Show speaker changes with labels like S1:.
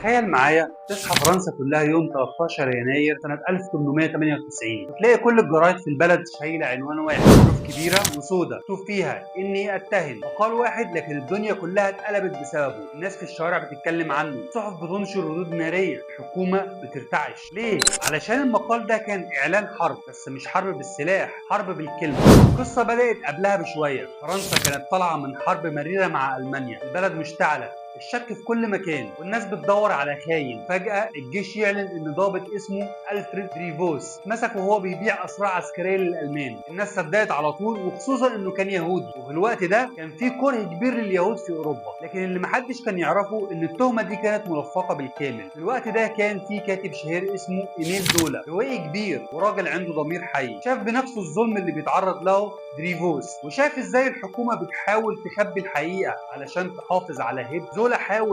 S1: تخيل معايا تصحى فرنسا كلها يوم 13 يناير سنة 1898 وتلاقي كل الجرايد في البلد شايلة عنوان واحد، حروف كبيرة وسودة مكتوب فيها إني أتهم. مقال واحد لكن الدنيا كلها اتقلبت بسببه. الناس في الشوارع بتتكلم عنه، الصحف بتنشر ردود نارية، الحكومة بترتعش. ليه؟ علشان المقال ده كان إعلان حرب، بس مش حرب بالسلاح، حرب بالكلمة. القصة بدأت قبلها بشوية. فرنسا كانت طالعة من حرب مريرة مع ألمانيا، البلد مشتعلة، الشك في كل مكان والناس بتدور على خاين. فجأة الجيش يعلن ان ضابط اسمه ألفريد دريفوس مسك وهو بيبيع اسرار عسكريه للالمان. الناس صدقت على طول، وخصوصا انه كان يهودي، وفي الوقت ده كان في كره كبير لليهود في اوروبا. لكن اللي محدش كان يعرفه ان التهمه دي كانت ملفقه بالكامل. في الوقت ده كان في كاتب شهير اسمه ايميل زولا، روائي كبير وراجل عنده ضمير حي، شاف بنفسه الظلم اللي بيتعرض له دريفوس، وشاف ازاي الحكومه بتحاول تخبي الحقيقه علشان تحافظ على هيب. زولا حاول